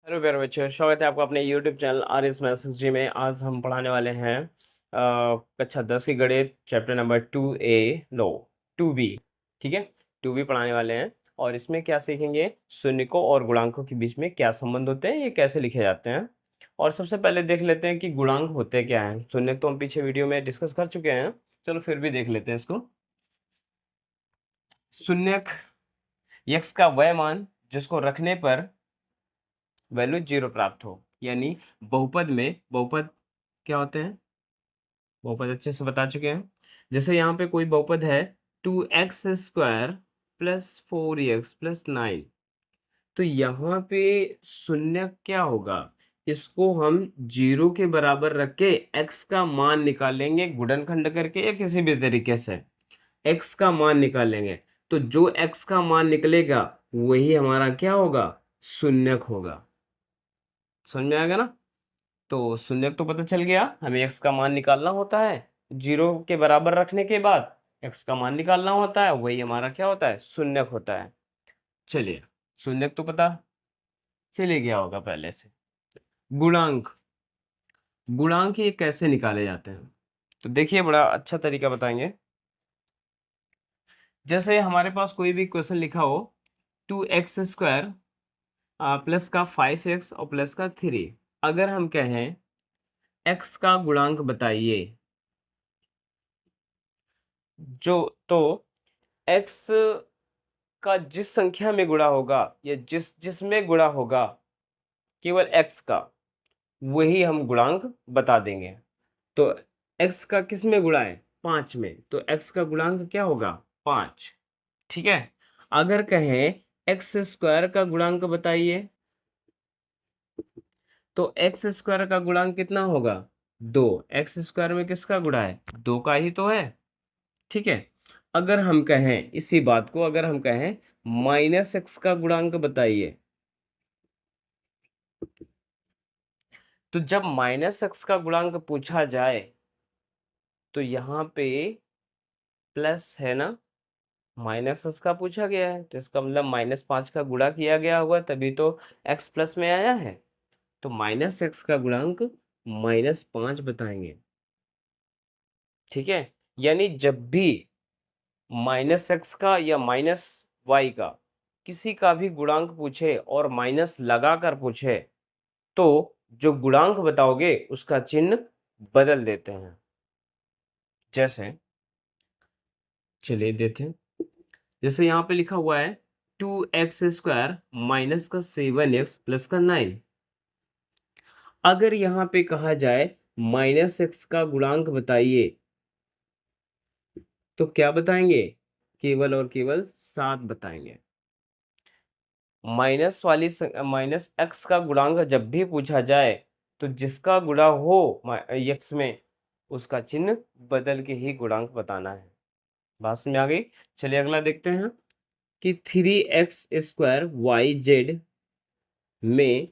Hello प्यारे बच्चों, स्वागत है आपका अपने YouTube channel R S maths ji में। आज हम पढ़ाने वाले हैं कक्षा 10 की गणित चैप्टर नंबर 2 बी। ठीक है, 2 बी पढ़ाने वाले हैं। और इसमें क्या सीखेंगे, शून्यकों और गुणांकों के बीच में क्या संबंध होते हैं, ये कैसे लिखे जाते हैं। और सबसे पहले देख लेते हैं कि गुणांक होते क्या हैं। शून्यक तो हम पीछे वीडियो में डिस्कस कर चुके हैं, चलो फिर भी देख लेते हैं इसको। शून्यक यक्स का वह मान जिसको रखने पर वैल्यू 0 प्राप्त हो, यानी बहुपद में बहुपद क्या होते हैं, बहुपद अच्छे से बता चुके हैं। जैसे यहाँ पे कोई बहुपद है 2x² प्लस 4x प्लस 9, तो यहाँ पे शून्य क्या होगा, इसको हम 0 के बराबर रख के x का मान निकालेंगे, गुणनखंड करके या किसी भी तरीके से x का मान निकालेंगे। तो जो x का मान निकलेगा वही हमारा क्या होगा, शून्यक होगा। समझ में आएगा ना। तो शून्यक तो पता चल गया, हमें x का मान निकालना होता है, 0 के बराबर रखने के बाद x का मान निकालना होता है, वही हमारा क्या होता है, शून्यक होता है। चलिए, शून्यक तो पता चले गया होगा पहले से। गुणांक, गुणांक ये कैसे निकाले जाते हैं, तो देखिए बड़ा अच्छा तरीका बताएंगे। जैसे हमारे पास कोई भी क्वेश्चन लिखा हो 2x² प्लस का 5x और प्लस का 3, अगर हम कहें x का गुणांक बताइए, जो तो x का जिस संख्या में गुणा होगा या जिसमें गुणा होगा केवल x का, वही हम गुणांक बता देंगे। तो x का किस में गुणा है, 5 में, तो x का गुणांक क्या होगा, 5। ठीक है। अगर कहें x² का गुणांक बताइए, तो x² का गुणांक कितना होगा, 2। x² में किसका गुणा है, 2 का ही तो है। ठीक है। अगर हम कहें इसी बात को, अगर हम कहें -x का गुणांक बताइए, तो जब -x का गुणांक पूछा जाए तो यहाँ पे प्लस है ना, -x का पूछा गया है, तो इसका मतलब -5 का गुणा किया गया होगा, तभी तो x प्लस में आया है। तो -x का गुणांक -5 बताएंगे। ठीक है। यानी जब भी -x का या -y का किसी का भी गुणांक पूछे और माइनस लगा कर पूछे, तो जो गुणांक बताओगे उसका चिन्ह बदल देते हैं। जैसे चलिए देते हैं, जैसे यहाँ पे लिखा हुआ है 2x² माइनस का 7x प्लस का 9। अगर यहाँ पे कहा जाए -x का गुणांक बताइए, तो क्या बताएंगे, केवल और केवल 7 बताएंगे। -x का गुणांक जब भी पूछा जाए, तो जिसका गुणा हो x में, उसका चिन्ह बदल के ही गुणांक बताना है। बात समझ में आ गई। चलिए अगला देखते हैं कि 3x² yz में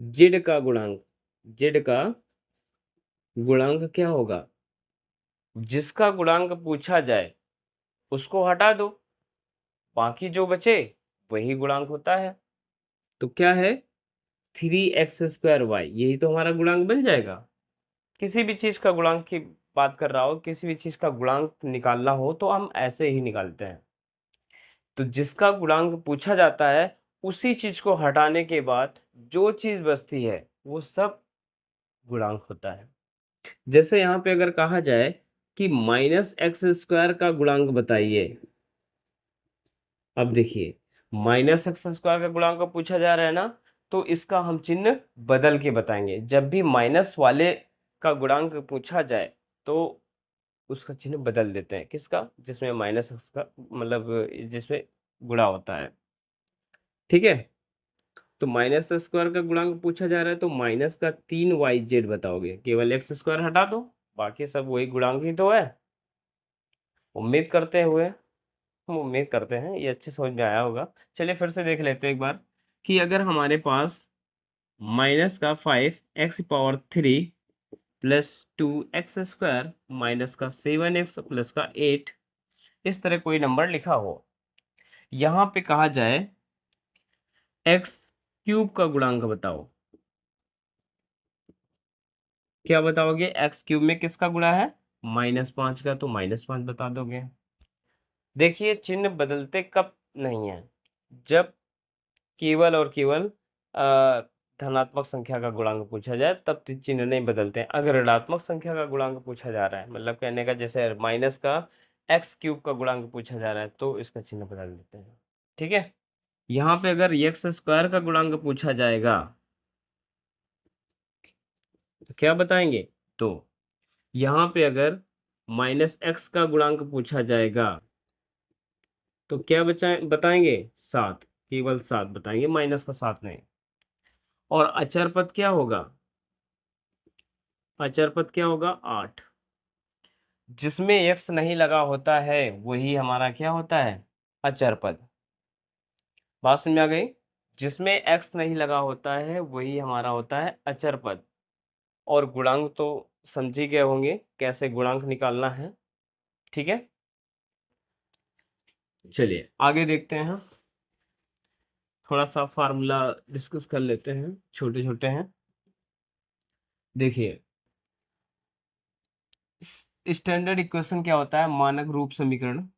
z का गुणांक, z का गुणांक क्या होगा, जिसका गुणांक पूछा जाए उसको हटा दो, बाकी जो बचे वही गुणांक होता है। तो क्या है, 3x² y, यही तो हमारा गुणांक बन जाएगा। किसी भी चीज का गुणांक की बात कर रहा हो, किसी भी चीज का गुणांक निकालना हो तो हम ऐसे ही निकालते हैं। तो जिसका गुणांक पूछा जाता है, उसी चीज को हटाने के बाद जो चीज बचती है वो सब गुणांक होता है। जैसे यहाँ पे अगर कहा जाए कि -x² का गुणांक बताइए, अब देखिए -x² का गुणांक पूछा जा रहा है ना, तो इसका हम चिन्ह बदल के बताएंगे। जब भी माइनस वाले का गुणांक पूछा जाए तो उसका चिन्ह बदल देते हैं, किसका, जिसमें -x का मतलब जिसमें गुणा होता है। ठीक है। तो -x² का गुणांक पूछा जा रहा है, तो माइनस का 3yz बताओगे, केवल x² हटा दो, बाकी सब वही गुणांक ही तो है। उम्मीद करते हुए हम उम्मीद करते हैं ये अच्छे समझ में आया होगा। चलिए फिर से देख लेते हैं एक बार कि अगर हमारे पास माइनस का 5x³ प्लस 2x² माइनस का 7x प्लस का 8, इस तरह कोई नंबर लिखा हो, यहाँ पे कहा जाए x क्यूब का गुणांक बताओ। क्या बताओगे? एक्स क्यूब में किसका गुणा है? -5 का, तो -5 बता दोगे। देखिए चिन्ह बदलते कब नहीं है? जब केवल और केवल धनात्मक संख्या का गुणांक पूछा जाए तब चिन्ह नहीं बदलते हैं। अगर ऋणात्मक संख्या का गुणांक पूछा जा रहा है, मतलब कहने का जैसे माइनस का एक्स क्यूब का गुणांक पूछा जा रहा है, तो इसका चिन्ह बदल देते हैं। ठीक है, यहाँ पे अगर एक्स स्क्वायर का गुणांक पूछा जाएगा तो क्या बताएंगे? तो यहाँ पे अगर -x का गुणांक पूछा जाएगा तो क्या बताएंगे? 7, केवल 7 बताएंगे, माइनस का 7 नहीं। और अचर पद क्या होगा? अचर पद क्या होगा? 8। जिसमें x नहीं लगा होता है वही हमारा क्या होता है? अचर पद। बात समझ में आ गई? जिसमें x नहीं लगा होता है वही हमारा होता है अचर पद। और गुणांक तो समझ ही गए होंगे कैसे गुणांक निकालना है। ठीक है, चलिए आगे देखते हैं। थोड़ा सा फार्मूला डिस्कस कर लेते हैं, छोटे छोटे हैं। देखिए स्टैंडर्ड इक्वेशन क्या होता है? मानक रूप समीकरण।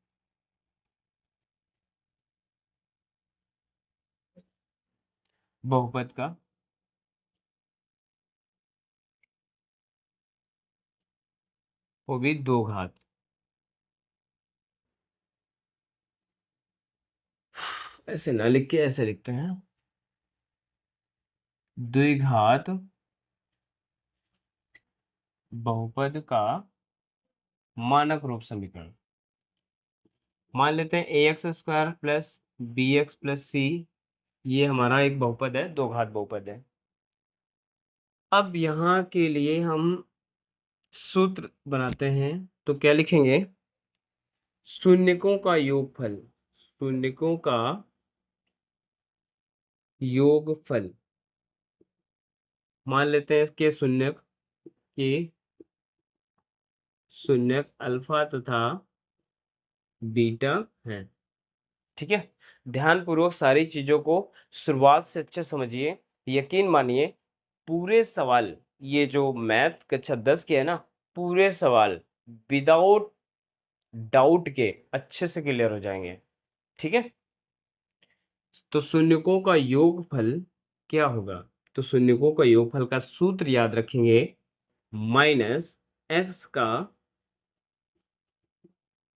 बहुपद का वो भी 2 घात। ऐसे ना लिख के ऐसे लिखते हैं, द्विघात बहुपद का मानक रूप समीकरण। मान लेते हैं a x square plus b x plus c, ये हमारा एक बहुपद है, 2 घात बहुपद है। अब यहाँ के लिए हम सूत्र बनाते हैं, तो क्या लिखेंगे? शून्यकों का योगफल, शून्यकों का योगफल। मान लेते हैं इसके शून्यक, के शून्यक अल्फा तथा बीटा है। ठीक है, ध्यानपूर्वक सारी चीजों को शुरुआत से अच्छे समझिए। यकीन मानिए पूरे सवाल, ये जो मैथ कक्षा 10 के है ना, पूरे सवाल विदाउट डाउट के अच्छे से क्लियर हो जाएंगे। ठीक है, तो शून्यकों का योगफल क्या होगा? तो शून्यकों का योगफल का सूत्र याद रखेंगे, -x का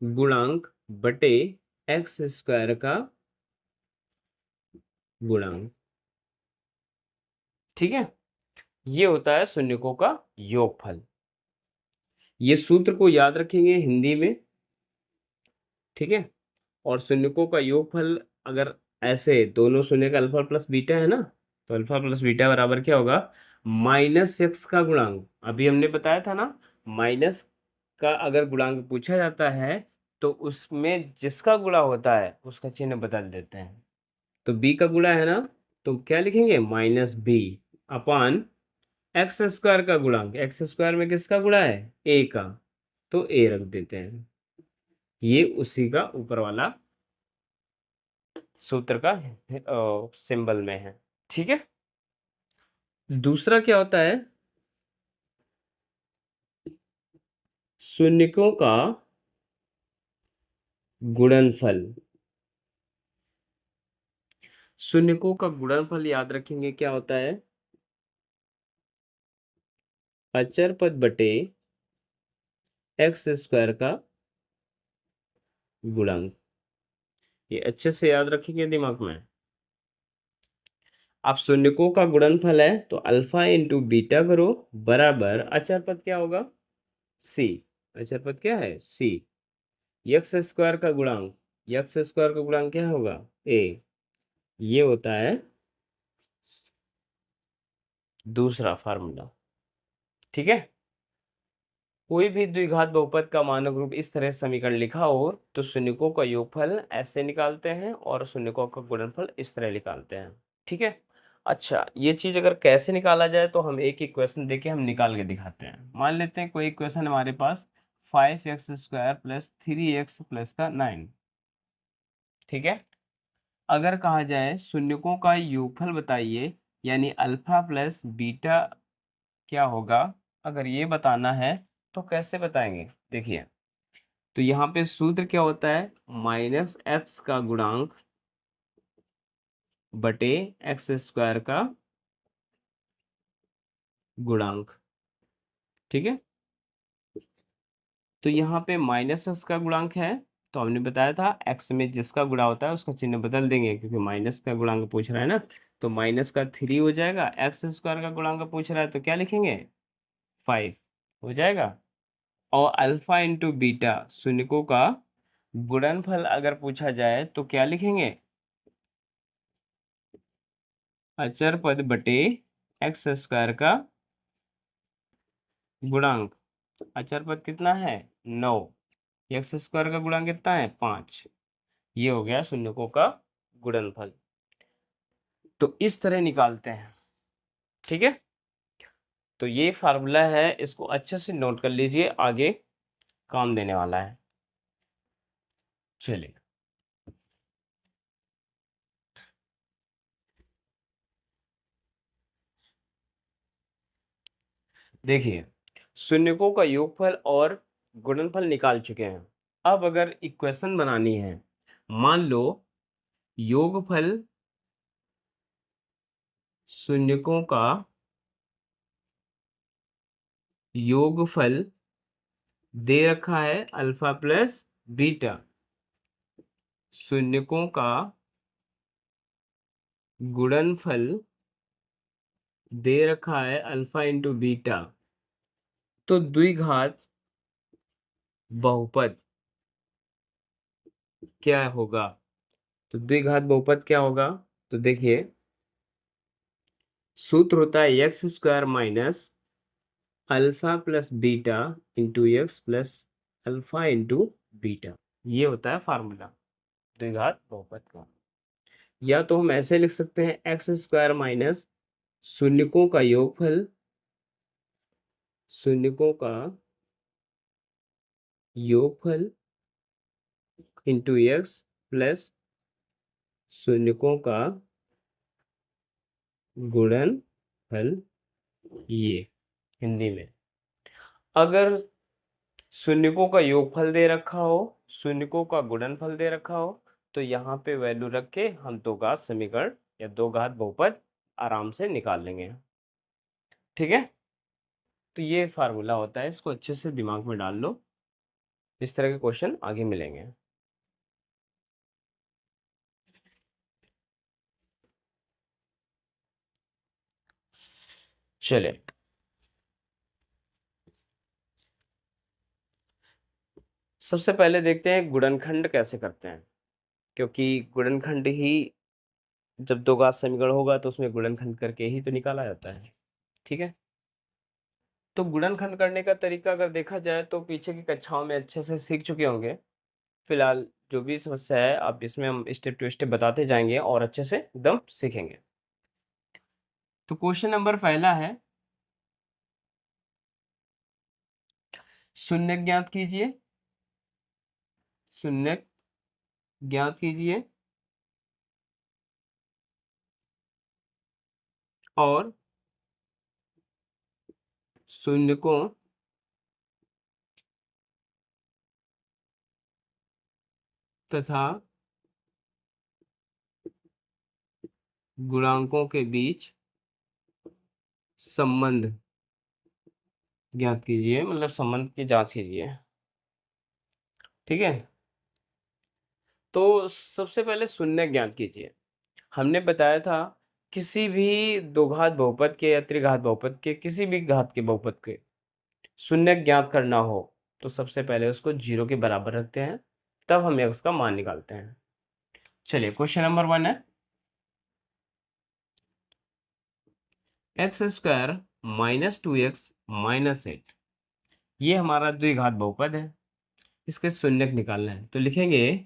गुणांक बटे एक्स स्क्वायर का गुणांक। ठीक है, ये होता है शून्यकों का योगफल। ये सूत्र को याद रखेंगे हिंदी में। ठीक है, और शून्यकों का योगफल अगर ऐसे दोनों शून्य का अल्फा प्लस बीटा है ना, तो अल्फा प्लस बीटा बराबर क्या होगा? -x का गुणांक। अभी हमने बताया था ना, माइनस का अगर गुणांक पूछा जाता है तो उसमें जिसका गुणा होता है उसका चिन्ह बदल देते हैं। तो b का गुणा है ना, तो क्या लिखेंगे? -b अपान एक्स स्क्वायर का गुणांक। एक्स स्क्वायर में किसका गुणा है? a का, तो a रख देते हैं। ये उसी का ऊपर वाला सूत्र का सिंबल में है। ठीक है, दूसरा क्या होता है? शून्यकों का गुणनफल। शून्यकों का गुणनफल याद रखेंगे क्या होता है? अचर पद बटे एक्स स्क्वायर का गुणांक। ये अच्छे से याद रखेंगे दिमाग में। आप शून्यकों का गुणनफल है तो अल्फा इंटू बीटा करो, बराबर अचर पद क्या होगा? सी। अचर पद क्या है? सी। एक्स स्क्वायर का गुणांक, एक्स स्क्वायर का गुणांक क्या होगा? ए। ये होता है दूसरा फार्मूला। ठीक है, कोई भी द्विघात बहुपद का मानक रूप इस तरह समीकरण लिखा हो तो शून्यकों का योगफल ऐसे निकालते हैं और शून्यकों का गुणनफल इस तरह निकालते हैं। ठीक है, अच्छा ये चीज अगर कैसे निकाला जाए तो हम एक इक्वेशन देके हम निकाल के दिखाते हैं। मान लेते हैं कोई इक्वेशन हमारे पास 5x² + 3x + का 9। ठीक है, अगर कहा जाए शून्यकों का योगफल बताइए, यानी अल्फा प्लस बीटा क्या होगा, अगर ये बताना है तो कैसे बताएंगे? देखिए, तो यहाँ पे सूत्र क्या होता है, माइनस एक्स का गुणांक बटे एक्स स्क्वायर का गुणांक। ठीक है, तो यहाँ पे माइनस एक्स का गुणांक है, तो हमने बताया था एक्स में जिसका गुणा होता है उसका चिन्ह बदल देंगे, क्योंकि माइनस का गुणांक पूछ रहा है ना, तो माइनस का 3 हो जाएगा। एक्स स्क्वायर का गुणांक पूछ रहा है तो क्या लिखेंगे, 5 हो जाएगा। और अल्फा इंटू बीटा शून्यकों का गुणनफल अगर पूछा जाए तो क्या लिखेंगे, अचर पद बटे एक्स स्क्वायर का गुणांक। अचर पद कितना है, 9, एक्स स्क्वायर का गुणांक कितना है, 5। ये हो गया शून्यकों का गुणनफल। तो इस तरह निकालते हैं। ठीक है, तो ये फार्मूला है, इसको अच्छे से नोट कर लीजिए, आगे काम देने वाला है। चलिए, देखिए, शून्यकों का योगफल और गुणनफल निकाल चुके हैं। अब अगर इक्वेशन बनानी है, मान लो योगफल शून्यकों का योगफल दे रखा है अल्फा प्लस बीटा, शून्यकों का गुणनफल दे रखा है अल्फा इंटू बीटा, तो द्विघात बहुपद क्या होगा? तो द्विघात बहुपद क्या होगा? तो देखिए, सूत्र होता है x square minus alpha plus beta into x plus alpha into beta. ये होता है फार्मूला द्विघात बहुपद का। या तो हम ऐसे लिख सकते हैं, एक्स स्क्वायर माइनस शून्यकों का योगफल, शून्यकों का योगफल इंटू एक्स प्लस शून्यकों का गुणनफल। ये हिंदी में, अगर शून्यकों का योगफल दे रखा हो, शून्यकों का गुणनफल दे रखा हो, तो यहाँ पे वैल्यू रख के हम दो घात समीकरण या दो घात बहुपद आराम से निकाल लेंगे। ठीक है, तो ये फार्मूला होता है, इसको अच्छे से दिमाग में डाल लो, इस तरह के क्वेश्चन आगे मिलेंगे। चलिए, सबसे पहले देखते हैं गुणनखंड कैसे करते हैं, क्योंकि गुणनखंड ही, जब दो घात समीकरण होगा तो उसमें गुणनखंड करके ही तो निकाला जाता है। ठीक है, तो गुणनखंड करने का तरीका अगर देखा जाए तो पीछे की कक्षाओं में अच्छे से सीख चुके होंगे। फिलहाल जो भी समस्या है, आप इसमें हम स्टेप टू स्टेप बताते जाएंगे और अच्छे से एकदम सीखेंगे। तो क्वेश्चन नंबर पहला है, शून्य ज्ञात कीजिए, शून्य ज्ञात कीजिए और शून्यकों तथा गुणांकों के बीच संबंध ज्ञात कीजिए, मतलब संबंध की जांच कीजिए। ठीक है, तो सबसे पहले शून्य ज्ञात कीजिए। हमने बताया था, किसी भी दो घात बहुपद के या त्रिघात बहुपद के, किसी भी घात के बहुपद के शून्य ज्ञात करना हो तो सबसे पहले उसको 0 के बराबर रखते हैं, तब हम x का मान निकालते हैं। चलिए, क्वेश्चन नंबर 1 है, x square minus 2x minus 8, ये हमारा द्विघात बहुपद है, इसके शून्यक निकालना है। तो लिखेंगे,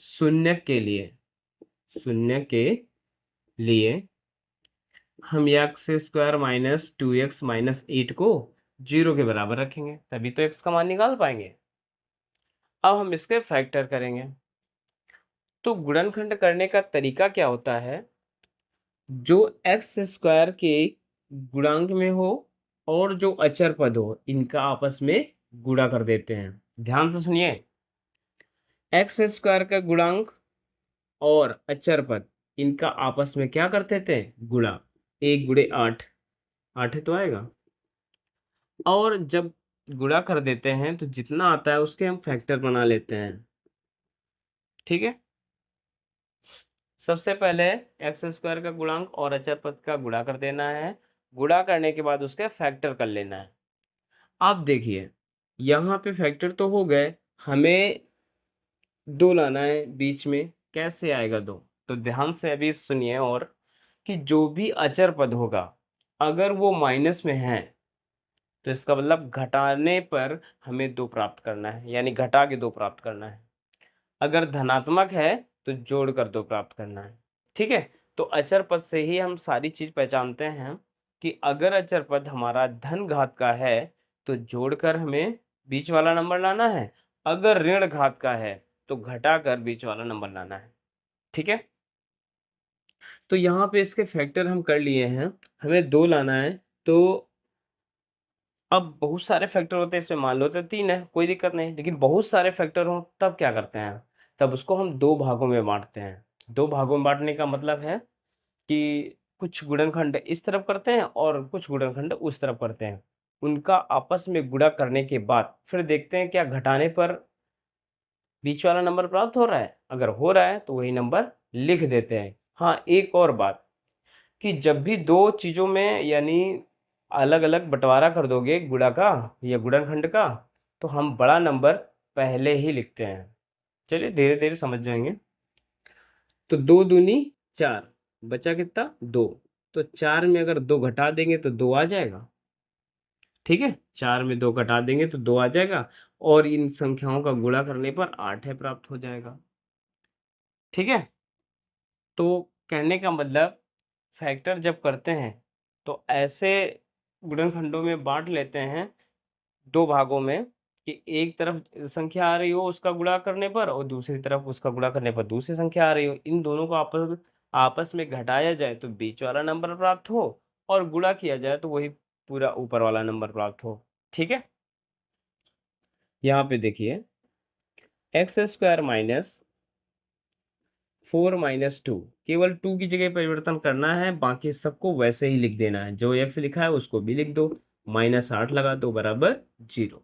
शून्यक के लिए, शून्य के लिए हम x square minus 2x minus 8 को 0 के बराबर रखेंगे, तभी तो x का मान निकाल पाएंगे। अब हम इसके फैक्टर करेंगे, तो गुणनखंड करने का तरीका क्या होता है, जो एक्स स्क्वायर के गुणांक में हो और जो अचर पद हो इनका आपस में गुणा कर देते हैं। ध्यान से सुनिए, एक्स स्क्वायर का गुणांक और अचर पद इनका आपस में क्या करते थे, गुणा। 1 × 8, 8 ही तो आएगा। और जब गुणा कर देते हैं तो जितना आता है उसके हम फैक्टर बना लेते हैं। ठीक है, सबसे पहले एक्स स्क्वायर का गुणांक और अचर पद का गुणा कर देना है। गुणा करने के बाद उसके फैक्टर कर लेना है। आप देखिए, यहाँ पे फैक्टर तो हो गए, हमें 2 लाना है बीच में। कैसे आएगा 2? तो ध्यान से अभी सुनिए, और कि जो भी अचर पद होगा अगर वो माइनस में है तो इसका मतलब घटाने पर हमें 2 प्राप्त करना है, यानी घटा के 2 प्राप्त करना है। अगर धनात्मक है तो जोड़कर 2 प्राप्त करना है। ठीक है, तो अचर पद से ही हम सारी चीज पहचानते हैं कि अगर अचर पद हमारा धन घात का है तो जोड़कर हमें बीच वाला नंबर लाना है, अगर ऋण घात का है तो घटाकर बीच वाला नंबर लाना है। ठीक है, तो यहाँ पे इसके फैक्टर हम कर लिए हैं, हमें 2 लाना है। तो अब बहुत सारे फैक्टर होते हैं इसमें, मान लो तो 3 है, कोई दिक्कत नहीं, लेकिन बहुत सारे फैक्टर हो तब क्या करते हैं, तब उसको हम 2 भागों में बांटते हैं। 2 भागों में बांटने का मतलब है कि कुछ गुणनखंड इस तरफ करते हैं और कुछ गुणनखंड उस तरफ करते हैं। उनका आपस में गुणा करने के बाद फिर देखते हैं क्या घटाने पर बीच वाला नंबर प्राप्त हो रहा है। अगर हो रहा है तो वही नंबर लिख देते हैं। हाँ, एक और बात, कि जब भी 2 चीज़ों में यानी अलग-अलग बँटवारा कर दोगे गुणा का या गुणनखंड का, तो हम बड़ा नंबर पहले ही लिखते हैं। चलिए धीरे-धीरे समझ जाएँगे। तो 2 दूनी 4, बचा कितना 2। तो 4 में अगर 2 घटा देंगे तो 2 आ जाएगा। ठीक है, 4 में 2 घटा देंगे तो 2 आ जाएगा, और इन संख्याओं का गुणा करने पर 8 है प्राप्त हो जाएगा। ठीक है, तो कहने का मतलब फैक्टर जब करते हैं तो ऐसे गुणनखंडों में बांट लेते हैं 2 भागों में, कि एक तरफ संख्या आ रही हो उसका गुणा करने पर और दूसरी तरफ उसका गुणा करने पर दूसरी संख्या आ रही हो, इन दोनों को आपस आपस में घटाया जाए तो बीच वाला नंबर प्राप्त हो, और गुणा किया जाए तो वही पूरा ऊपर वाला नंबर प्राप्त हो। ठीक है, यहाँ पे देखिए, एक्स स्क्वायर माइनस 4 माइनस 2, केवल 2 की जगह परिवर्तन करना है, बाकी सबको वैसे ही लिख देना है। जो एक्स लिखा है उसको भी लिख दो, -8 लगा दो बराबर 0।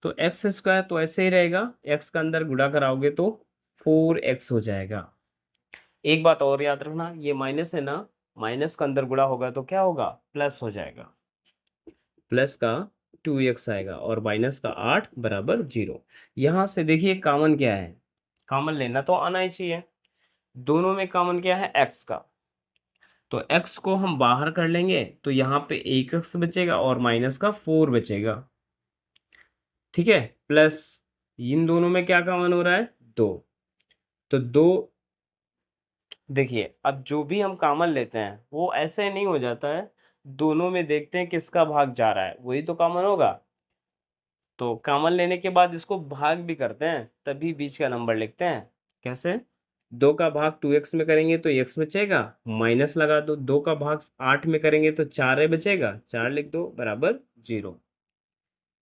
तो एक्स स्क्वायर तो ऐसे ही रहेगा, एक्स का अंदर गुणा कराओगे तो 4x हो जाएगा। एक बात और याद रखना, ये माइनस है ना, माइनस का अंदर गुणा होगा तो क्या होगा, प्लस हो जाएगा। प्लस का 2x आएगा और माइनस का 8 बराबर 0। यहाँ से देखिए कॉमन क्या है, कॉमन लेना तो आना ही चाहिए। दोनों में कॉमन क्या है, x का। तो x को हम बाहर कर लेंगे तो यहाँ पे 1x बचेगा और माइनस का 4 बचेगा। ठीक है, प्लस इन दोनों में क्या कॉमन हो रहा है, 2। तो 2, देखिए अब जो भी हम कॉमन लेते हैं वो ऐसे नहीं हो जाता है, दोनों में देखते हैं किसका भाग जा रहा है, वही तो कॉमन होगा। तो कॉमन लेने के बाद इसको भाग भी करते हैं तभी बीच का नंबर लिखते हैं। कैसे, 2 का भाग 2x में करेंगे तो x बचेगा, माइनस लगा दो, 2 का भाग 8 में करेंगे तो 4 बचेगा, 4 लिख दो बराबर 0।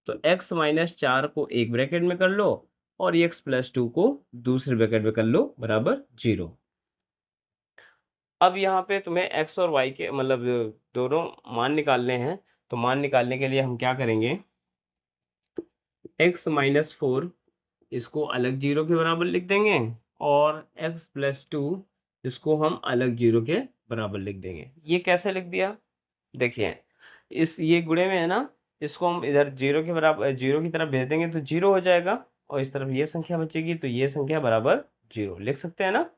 तो x माइनस 4 को एक ब्रैकेट में कर लो और x प्लस 2 को दूसरे ब्रैकेट में कर लो बराबर 0। अब यहाँ पे तुम्हें x और y के मतलब दोनों मान निकालने हैं। तो मान निकालने के लिए हम क्या करेंगे, x माइनस 4 इसको अलग 0 के बराबर लिख देंगे, और x प्लस 2 इसको हम अलग 0 के बराबर लिख देंगे। ये कैसे लिख दिया, देखिए इस ये गुणे में है ना, इसको हम इधर 0 के बराबर 0 की तरफ भेज देंगे तो 0 हो जाएगा, और इस तरफ ये संख्या बचेगी तो ये संख्या बराबर 0 लिख सकते हैं ना।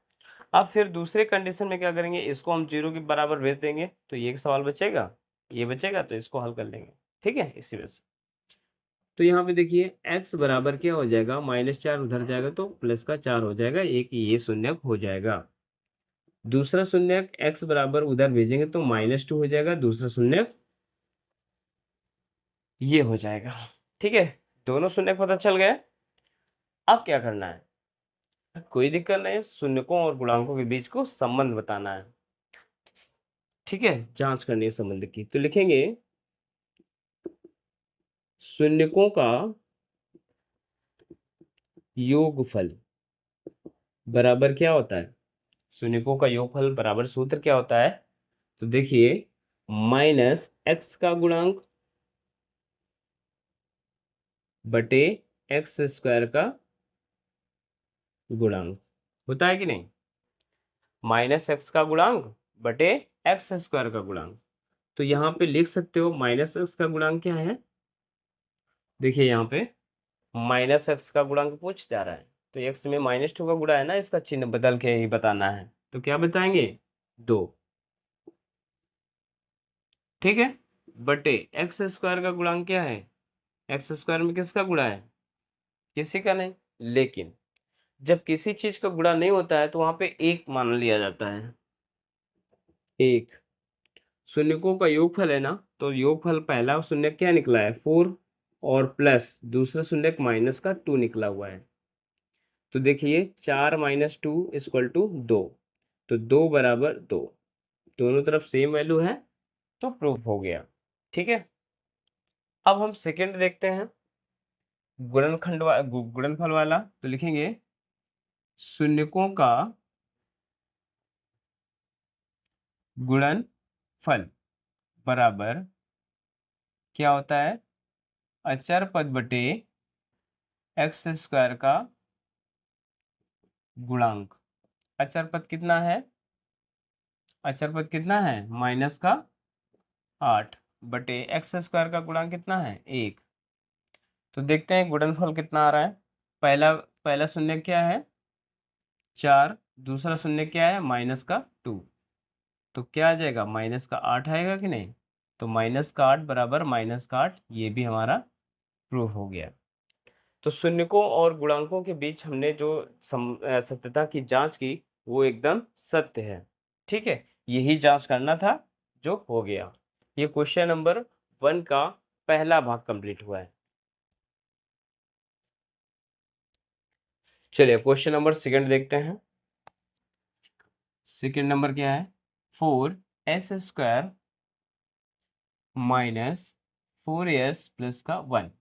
अब फिर दूसरे कंडीशन में क्या करेंगे, इसको हम 0 के बराबर भेज देंगे तो ये एक सवाल बचेगा, ये बचेगा तो इसको हल कर लेंगे। ठीक है, इसी वजह से तो यहाँ पे देखिए x बराबर क्या हो जाएगा, -4 उधर जाएगा तो प्लस का 4 हो जाएगा, एक ये शून्यक हो जाएगा। दूसरा शून्यक x बराबर उधर भेजेंगे तो -2 हो जाएगा, दूसरा शून्यक ये हो जाएगा। ठीक है, दोनों शून्यक पता चल गए। अब क्या करना है, कोई दिक्कत नहीं, शून्यकों और गुणांकों के बीच को संबंध बताना है। ठीक है, जांच करनी है संबंध की, तो लिखेंगे शून्यकों का योगफल बराबर क्या होता है? शून्यकों का योगफल बराबर सूत्र क्या होता है? तो देखिए, माइनस एक्स का गुणांक बटे एक्स स्क्वायर का गुणांक होता है कि नहीं? माइनस एक्स का गुणांक बटे एक्स स्क्वायर का गुणांक। तो यहाँ पे लिख सकते हो माइनस एक्स का गुणांक क्या है? देखिए यहाँ पे माइनस एक्स का गुणांक पूछ जा रहा है, तो एक्स में -2 का गुणा है ना, इसका चिन्ह बदल के ही बताना है। तो क्या बताएंगे? 2। ठीक है, बटे एक्स स्क्वायर का गुणांक क्या है? एक्स स्क्वायर में किसका गुणा है? किसी का नहीं। लेकिन जब किसी चीज का गुणा नहीं होता है तो वहां पे एक मान लिया जाता है। एक शून्यकों का योगफल है ना, तो योगफल पहला शून्य क्या निकला है? 4, और प्लस दूसरा शून्य -2 निकला हुआ है। तो देखिए 4 - 2 = 2, तो 2 बराबर 2, दोनों तरफ सेम वैल्यू है, तो प्रूफ हो गया। ठीक है, अब हम सेकंड देखते हैं, गुणनफल वाला। तो लिखेंगे शून्यकों का गुणनफल बराबर क्या होता है? अचर पद बटे एक्स स्क्वायर का गुणांक। अचर पद कितना है? अचर पद कितना है? -8 बटे एक्स स्क्वायर का गुणांक कितना है? 1। तो देखते हैं गुणनफल कितना आ रहा है। पहला पहला शून्य क्या है? 4, दूसरा शून्य क्या है? -2, तो क्या आ जाएगा? -8 आएगा कि नहीं? तो -8 बराबर -8, ये भी हमारा प्रूफ हो गया। तो शून्यकों और गुणांकों के बीच हमने जो सत्यता की जांच की, वो एकदम सत्य है। ठीक है, यही जांच करना था, जो हो गया। ये क्वेश्चन नंबर 1 का पहला भाग कंप्लीट हुआ है। चलिए क्वेश्चन नंबर सेकंड देखते हैं। सेकंड नंबर क्या है? 4s² माइनस 4s प्लस का 1,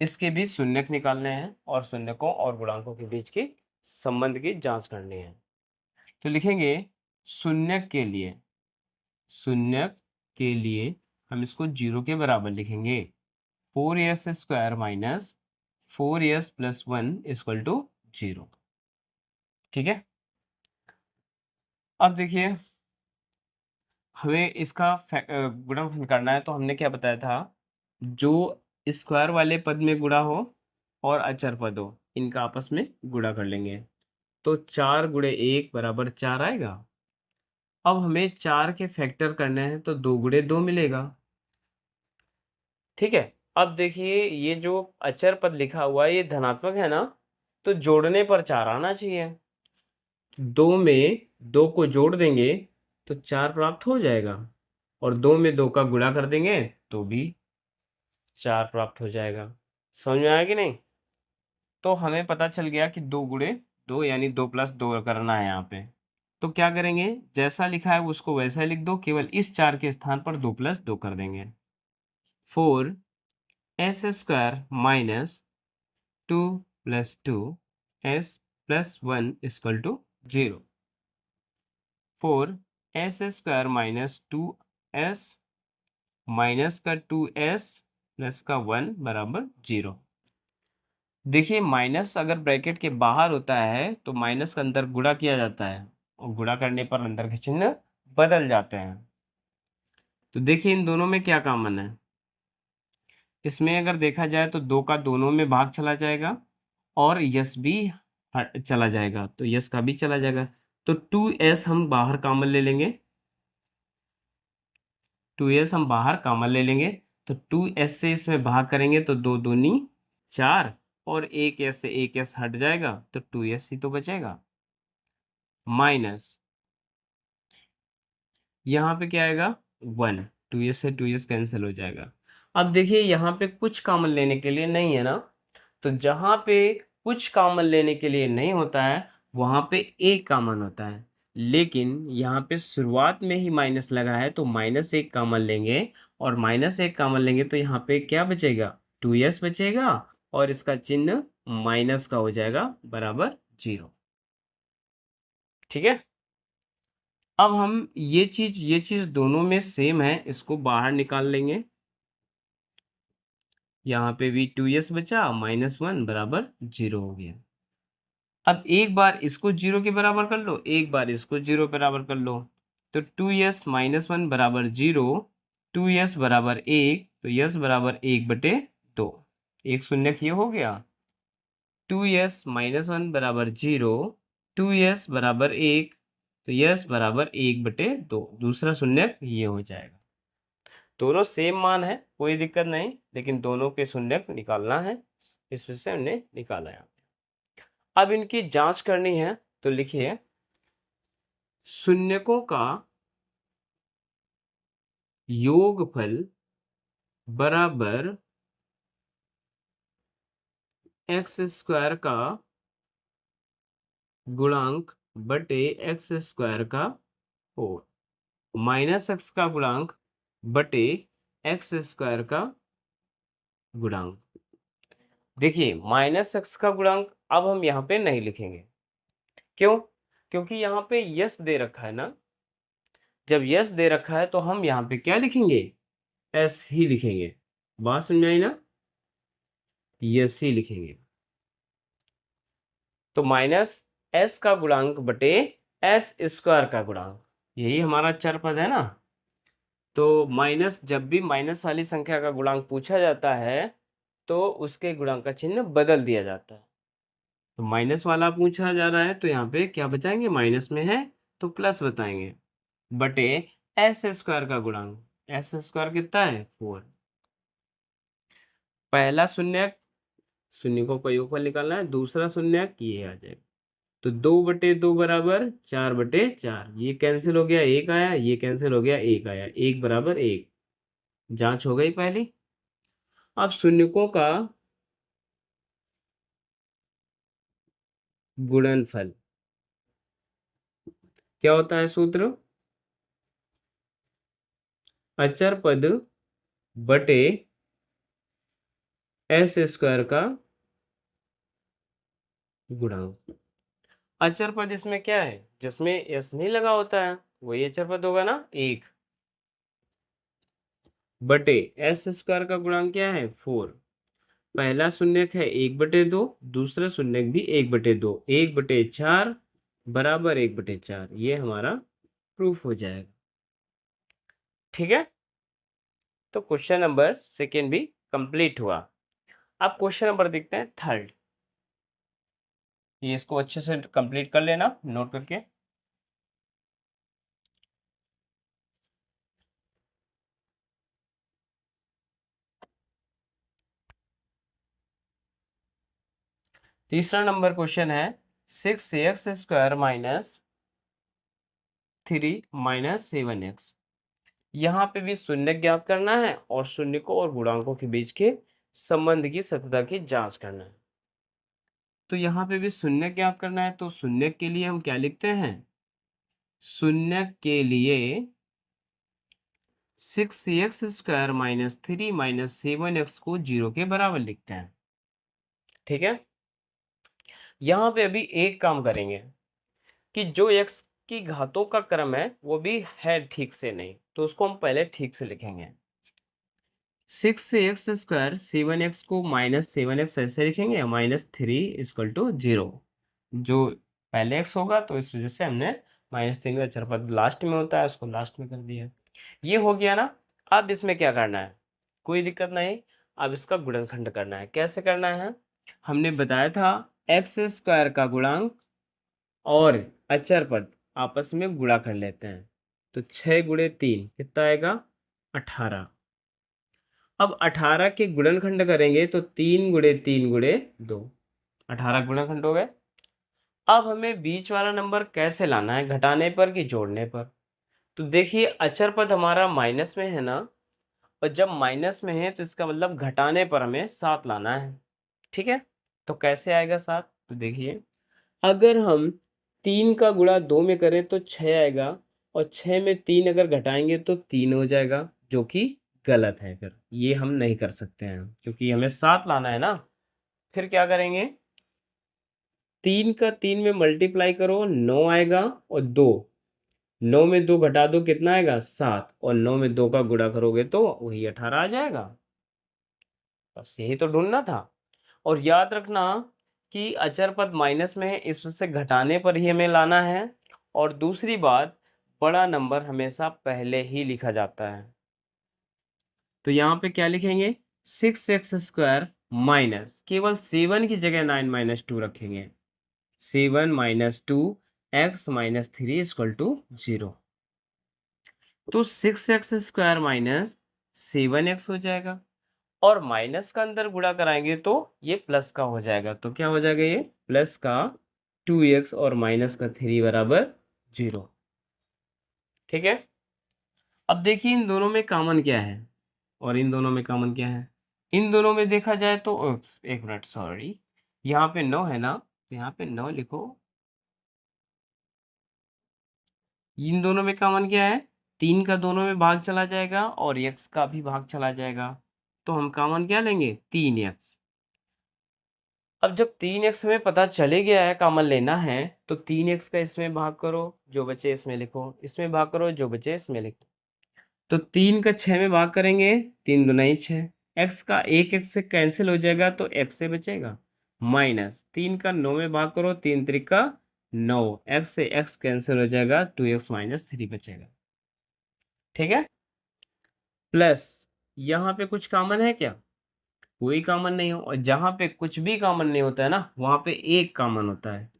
इसके बीच शून्यक निकालने हैं और शून्यकों और गुणांकों के बीच की संबंध की जांच करनी है। तो लिखेंगे शून्यक के लिए, शून्यक के लिए हम इसको 0 के बराबर लिखेंगे। 4s² minus 4s plus 1 = 0। ठीक है, अब देखिए हमें इसका गुणनफल करना है, तो हमने क्या बताया था? जो स्क्वायर वाले पद में गुणा हो और अचर पद हो, इनका आपस में गुणा कर लेंगे। तो 4 × 1 बराबर 4 आएगा। अब हमें 4 के फैक्टर करने हैं, तो 2 × 2 मिलेगा। ठीक है, अब देखिए ये जो अचर पद लिखा हुआ है ये धनात्मक है ना, तो जोड़ने पर 4 आना चाहिए। 2 में 2 को जोड़ देंगे तो 4 प्राप्त हो जाएगा, और 2 में 2 का गुणा कर देंगे तो भी 4 प्राप्त हो जाएगा। समझ में आया कि नहीं? तो हमें पता चल गया कि 2 × 2 यानी 2 + 2 करना है यहाँ पे। तो क्या करेंगे, जैसा लिखा है उसको वैसा लिख दो, केवल इस 4 के स्थान पर 2 + 2 कर देंगे। 4s² minus 2 + 2s plus 1 = 0। 4s² minus 2s minus का 2s प्लस का 1 बराबर 0। देखिए माइनस अगर ब्रैकेट के बाहर होता है तो माइनस का अंदर गुणा किया जाता है, और गुणा करने पर अंदर के चिन्ह बदल जाते हैं। तो देखिए इन दोनों में क्या कॉमन है? इसमें अगर देखा जाए तो 2 का दोनों में भाग चला जाएगा, और यस भी चला जाएगा, तो यस का भी चला जाएगा। तो 2s हम बाहर कॉमन ले लेंगे, 2s हम बाहर कॉमन ले लेंगे, तो 2s से इसमें भाग करेंगे तो 2 दूनी 4, और 1s से 1s हट जाएगा तो 2s ही तो बचेगा। माइनस यहाँ पे क्या आएगा? 1, 2s से 2s कैंसिल हो जाएगा। अब देखिए यहाँ पे कुछ कॉमन लेने के लिए नहीं है ना, तो जहाँ पे कुछ कॉमन लेने के लिए नहीं होता है, वहाँ पे एक कॉमन होता है। लेकिन यहाँ पे शुरुआत में ही माइनस लगा है तो -1 कॉमन लेंगे और -1 कॉमन लेंगे तो यहाँ पे क्या बचेगा? 2s बचेगा और इसका चिन्ह माइनस का हो जाएगा बराबर 0। ठीक है? अब हम ये चीज़ दोनों में सेम है, इसको बाहर निकाल लेंगे। यहाँ पे भी 2s बचा, -1 बराबर 0 हो गया। अब एक बार इसको 0 के बराबर कर लो, एक बार इसको 0 बराबर कर लो। तो 2s -1 बराबर 0, 2s बराबर 1, तो s बराबर 1/2। एक शून्यक ये हो गया। 2s -1 बराबर 0, 2s बराबर 1, तो s बराबर 1/2। दूसरा शून्यक ये हो जाएगा। दोनों सेम मान है, कोई दिक्कत नहीं, लेकिन दोनों के शून्यक निकालना है, इस वजह से हमने निकाला है। अब इनकी जांच करनी है, तो लिखिए शून्यकों का योगफल बराबर एक्स स्क्वायर का गुणांक बटे एक्स स्क्वायर का 4 -x का गुणांक बटे एक्स स्क्वायर का गुणांक। देखिए -x का गुणांक अब हम यहाँ पे नहीं लिखेंगे। क्यों? क्योंकि यहाँ पे यस दे रखा है ना। जब यस दे रखा है तो हम यहाँ पे क्या लिखेंगे? एस ही लिखेंगे। बात समझ में आई ना? यस ही लिखेंगे। तो -s का गुणांक बटे s स्क्वायर का गुणांक, यही हमारा चर पद है ना। तो माइनस, जब भी माइनस वाली संख्या का गुणांक पूछा जाता है तो उसके गुणांक का चिन्ह बदल दिया जाता है। तो माइनस वाला पूछा जा रहा है तो यहाँ पे क्या बताएंगे? माइनस में है तो प्लस बताएंगे, बटे एस स्क्वायर का गुणांक। एस स्क्वायर कितना है? 4। पहला शून्यक, शून्यकों का योगफल निकालना है। दूसरा शून्यक ये आ जाएगा, तो 2/2 बराबर 4/4। ये कैंसिल हो गया, एक आया, ये कैंसिल हो गया, एक आया, 1 बराबर 1। जांच हो गई पहली। अब शून्यकों का गुणनफल क्या होता है? सूत्र अचर पद बटे एस स्क्वायर का गुणांक। अचर पद इसमें क्या है? जिसमें एस नहीं लगा होता है वही अचर पद होगा ना, 1 बटे एस स्क्वायर का गुणांक क्या है? 4। पहला शून्यक है 1/2, दूसरा शून्यक भी 1/2, 1/4 बराबर 1/4। ये हमारा प्रूफ हो जाएगा। ठीक है, तो क्वेश्चन नंबर सेकेंड भी कंप्लीट हुआ। अब क्वेश्चन नंबर देखते हैं थर्ड। ये इसको अच्छे से कंप्लीट कर लेना नोट करके। तीसरा नंबर क्वेश्चन है 6x² माइनस 3 माइनस 7x। यहाँ पे भी शून्य ज्ञात करना है और शून्यकों और गुणांकों के बीच के संबंध की सत्यता की जांच करना है। तो यहाँ पे भी शून्य ज्ञात करना है, तो शून्य के लिए हम क्या लिखते हैं? शून्य के लिए 6x² माइनस 3 माइनस 7x को 0 के बराबर लिखते हैं। ठीक है, यहाँ पे अभी एक काम करेंगे कि जो x की घातों का क्रम है वो भी है ठीक से नहीं, तो उसको हम पहले ठीक से लिखेंगे। 6x² 7x को -7x ऐसे लिखेंगे, -3 = 0। जो पहले x होगा तो इस वजह से हमने -3 का अचर पद लास्ट में होता है, उसको लास्ट में कर दिया। ये हो गया ना। अब इसमें क्या करना है? कोई दिक्कत नहीं। अब इसका गुणनखंड करना है। कैसे करना है? हमने बताया था x² का गुणांक और अचर पद आपस में गुणा कर लेते हैं। तो 6 × 3 कितना आएगा? 18। अब 18 के गुणनखंड करेंगे तो 3 × 3 × 2, 18 गुणनखंड हो गए। अब हमें बीच वाला नंबर कैसे लाना है? घटाने पर कि जोड़ने पर? तो देखिए अचर पद हमारा माइनस में है ना, और जब माइनस में है तो इसका मतलब घटाने पर हमें 7 लाना है। ठीक है, तो कैसे आएगा 7? तो देखिए, अगर हम 3 का गुणा 2 में करें तो 6 आएगा, और 6 में 3 अगर घटाएंगे तो 3 हो जाएगा, जो कि गलत है। फिर ये हम नहीं कर सकते हैं, क्योंकि हमें 7 लाना है ना। फिर क्या करेंगे, 3 का 3 में मल्टीप्लाई करो, 9 आएगा, और 2, 9 में 2 घटा दो, कितना आएगा? 7, और 9 में 2 का गुणा करोगे तो वही 18 आ जाएगा। बस यही तो ढूंढना था। और याद रखना कि अचर पद माइनस में है, इससे घटाने पर ही हमें लाना है। और दूसरी बात, बड़ा नंबर हमेशा पहले ही लिखा जाता है। तो यहाँ पे क्या लिखेंगे? 6x² माइनस, केवल 7 की जगह 9 - 2 रखेंगे। 7 - 2 x - 3 = 0। तो 6x² माइनस 7x हो जाएगा, और माइनस का अंदर गुणा कराएंगे तो ये प्लस का हो जाएगा। तो क्या हो जाएगा? ये प्लस का 2x और माइनस का 3 बराबर 0। ठीक है। अब देखिए इन दोनों में कॉमन क्या है, और इन दोनों में कॉमन क्या है। इन दोनों में देखा जाए तो एक मिनट, सॉरी, यहाँ पे 9 है ना, तो यहाँ पे 9 लिखो। इन दोनों में कॉमन क्या है? 3 का दोनों में भाग चला जाएगा, और x का भी भाग चला जाएगा। तो हम कॉमन क्या लेंगे? 3x। अब जब 3x हमें पता चले गया है कॉमन लेना है, तो 3x का इसमें भाग करो, जो बचे इसमें लिखो, इसमें भाग करो, जो बचे इसमें लिखो। तो 3 का 6 में भाग करेंगे, 3 दूनी 6, x का 1 x से कैंसिल हो जाएगा, तो x से बचेगा, माइनस 3 का 9 में भाग करो, 3 त्रिका 9, x से x कैंसिल हो जाएगा, 2x - 3 बचेगा। ठीक है। प्लस यहाँ पे कुछ कॉमन है क्या? कोई कॉमन नहीं हो, और जहाँ पे कुछ भी कॉमन नहीं होता है ना, वहाँ पे एक कॉमन होता है।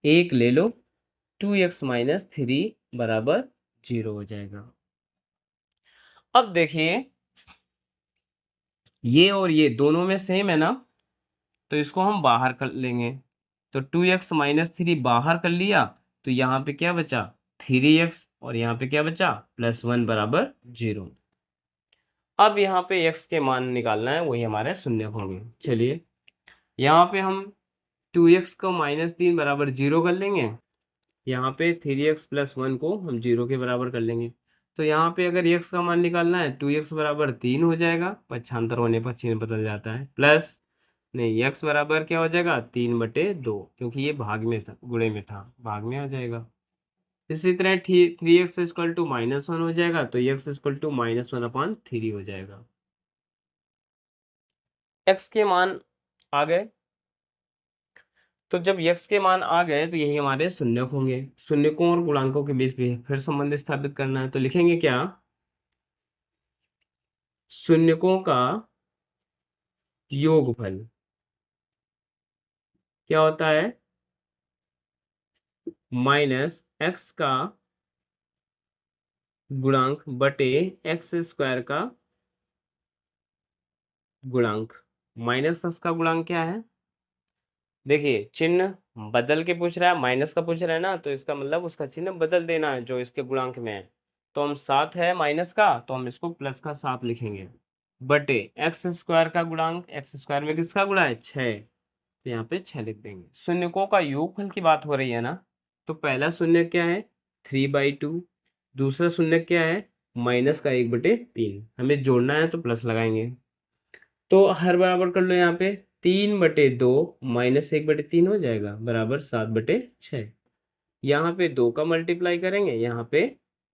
एक ले लो, 2x - 3 बराबर 0 हो जाएगा। अब देखिए, ये और ये दोनों में सेम है ना, तो इसको हम बाहर कर लेंगे। तो 2x - 3 बाहर कर लिया, तो यहाँ पे क्या बचा? 3x, और यहाँ पे क्या बचा? +1 बराबर 0। अब यहाँ पे x के मान निकालना है, वही हमारे शून्य होंगे। चलिए, यहाँ पे हम 2x को -3 बराबर 0 कर लेंगे। यहाँ पे 3x + 1 को हम 0 के बराबर कर लेंगे। तो यहाँ पे अगर x का मान निकालना है, 2x बराबर 3 हो जाएगा, पक्षांतर होने पर चिन्ह बदल जाता है, प्लस नहीं, x बराबर क्या हो जाएगा? 3/2, क्योंकि ये भाग में था, गुणे में था, भाग में आ जाएगा। इसी तरह 3x = -1 हो जाएगा, तो x = -1/3 हो जाएगा। x के मान आ गए। तो जब x के मान आ गए, तो यही हमारे शून्यक होंगे। शून्यकों और गुणांकों के बीच भी फिर संबंध स्थापित करना है, तो लिखेंगे क्या? शून्यकों का योगफल क्या होता है? -x का गुणांक बटे x² का गुणांक। -x का गुणांक क्या है? देखिए, चिन्ह बदल के पूछ रहा है, माइनस का पूछ रहा है ना, तो इसका मतलब उसका चिन्ह बदल देना है जो इसके गुणांक में है। तो हम 7 है माइनस का, तो हम इसको प्लस का 7 लिखेंगे, बटे x² का गुणांक। x² में किसका गुणा है? 6, तो यहाँ पे 6 लिख देंगे। शून्यकों का योगफल की बात हो रही है ना, तो पहला शून्य क्या है? 3/2। दूसरा शून्य क्या है? -1/3। हमें जोड़ना है तो प्लस लगाएंगे। तो हर बराबर कर लो, यहाँ पे 3/2 -1/3 हो जाएगा, बराबर 7/6। यहाँ पे 2 का मल्टीप्लाई करेंगे, यहाँ पे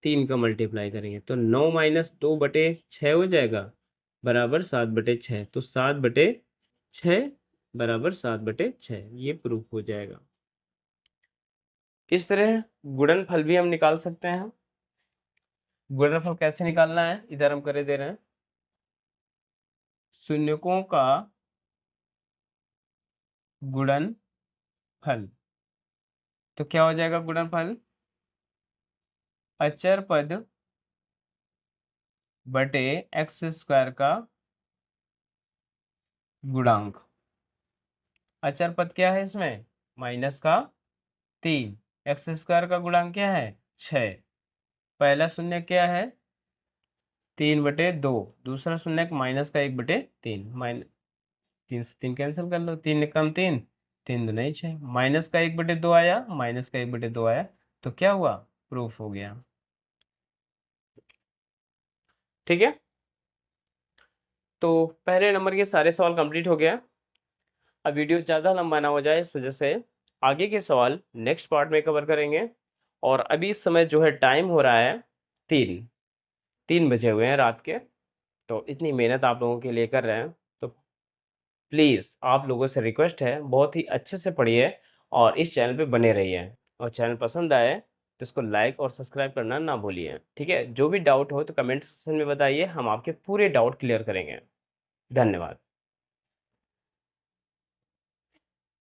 3 का मल्टीप्लाई करेंगे, तो 9 - 2/6 हो जाएगा, बराबर 7/6। तो 7/6 बराबर 7/6, ये प्रूफ हो जाएगा। इस तरह गुणनफल भी हम निकाल सकते हैं। गुणनफल कैसे निकालना है, इधर हम करे दे रहे हैं। शून्यकों का गुणनफल, तो क्या हो जाएगा गुणनफल? अचर पद बटे x² का गुणांक। अचर पद क्या है इसमें? -3। x² का गुणांक क्या है? 6। पहला शून्य क्या है? 3/2। दूसरा शून्य -1/3, 3 से 3 कैंसिल कर लो, 3 कम 3, 3 दूनी 6, माइनस का 1/2 आया, माइनस का 1/2 आया, तो क्या हुआ, प्रूफ हो गया। ठीक है, तो पहले नंबर के सारे सवाल कंप्लीट हो गया। अब वीडियो ज़्यादा लंबा ना हो जाए, इस वजह से आगे के सवाल नेक्स्ट पार्ट में कवर करेंगे। और अभी इस समय जो है टाइम हो रहा है 3 बजे हुए हैं रात के, तो इतनी मेहनत आप लोगों के लिए कर रहे हैं, तो प्लीज़ आप लोगों से रिक्वेस्ट है, बहुत ही अच्छे से पढ़िए और इस चैनल पे बने रहिए। और चैनल पसंद आए तो इसको लाइक और सब्सक्राइब करना ना भूलिए। ठीक है, जो भी डाउट हो तो कमेंट सेक्शन में बताइए, हम आपके पूरे डाउट क्लियर करेंगे। धन्यवाद।